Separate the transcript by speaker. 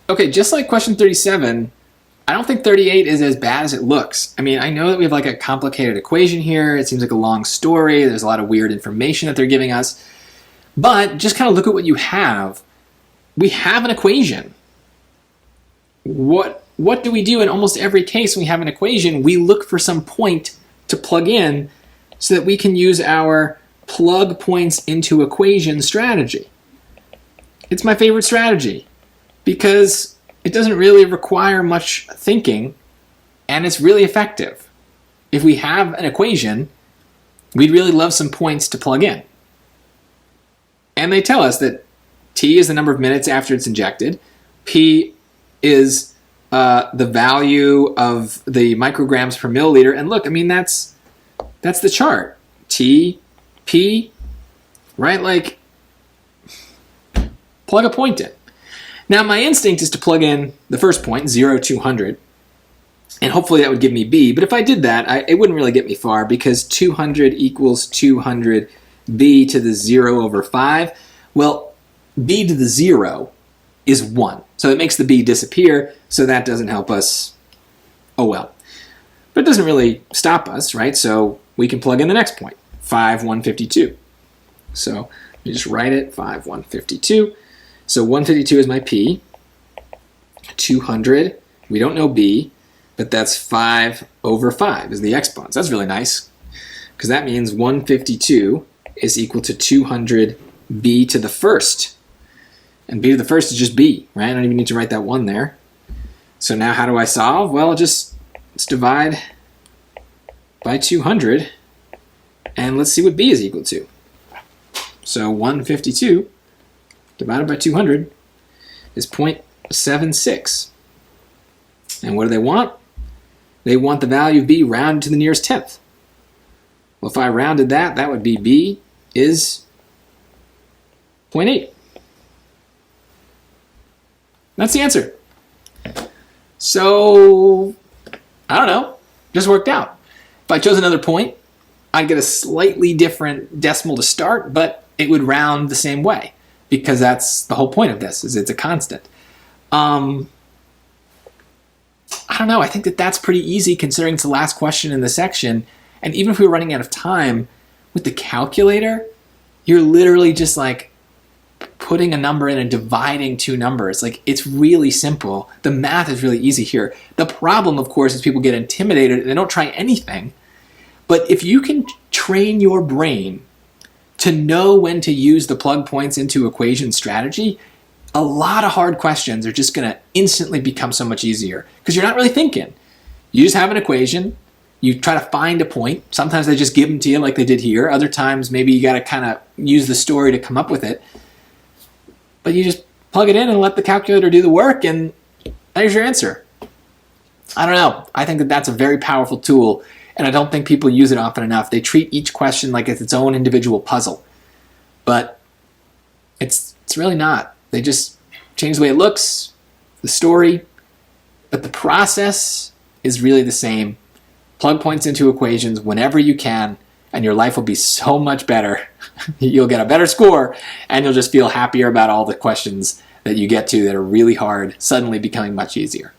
Speaker 1: Okay, just like question 37, I don't think 38 is as bad as it looks. I mean, I know that we have like a complicated equation here. It seems like a long story. There's a lot of weird information that they're giving us. But just kind of look at what you have. We have an equation. What do we do in almost every case when we have an equation? We look for some point to plug in so that we can use our plug points into equation strategy. It's my favorite strategy because it doesn't really require much thinking and it's really effective. If we have an equation, we'd really love some points to plug in. And they tell us that T is the number of minutes after it's injected. P is the value of the micrograms per milliliter. And look, I mean, that's the chart. T, P, right? Like, plug a point in. Now, my instinct is to plug in the first point, 0, 200, and hopefully that would give me B. But if I did that, it wouldn't really get me far because 200 equals 200 B to the 0 over 5. Well, B to the 0 is 1. So it makes the B disappear, so that doesn't help us. Oh well. But it doesn't really stop us, right? So we can plug in the next point, 5, 152. So you just write it, 5, 152. So 152 is my P. 200, we don't know B, but that's 5 over 5 is the exponents. That's really nice because that means 152 is equal to 200 B to the first. And B to the first is just B, right? I don't even need to write that 1 there. So now how do I solve? Well, let's divide by 200 and let's see what B is equal to. So 152 divided by 200 is 0.76. And what do they want? They want the value of B rounded to the nearest tenth. Well, if I rounded that, that would be B is 0.8. That's the answer. So, I don't know, just worked out. If I chose another point, I'd get a slightly different decimal to start, but it would round the same way because that's the whole point of this, is it's a constant. I don't know, I think that's pretty easy considering it's the last question in the section. And even if we were running out of time, with the calculator, you're literally just like putting a number in and dividing two numbers. Like, it's really simple. The math is really easy here. The problem, of course, is people get intimidated and they don't try anything. But if you can train your brain to know when to use the plug points into equation strategy, a lot of hard questions are just going to instantly become so much easier because you're not really thinking. You just have an equation. You try to find a point. Sometimes they just give them to you like they did here. Other times, maybe you got to kind of use the story to come up with it. But you just plug it in and let the calculator do the work, and there's your answer. I don't know. I think that's a very powerful tool, and I don't think people use it often enough. They treat each question like it's its own individual puzzle. But it's really not. They just change the way it looks, the story, but the process is really the same. Plug points into equations whenever you can, and your life will be so much better. You'll get a better score, and you'll just feel happier about all the questions that you get to that are really hard, suddenly becoming much easier.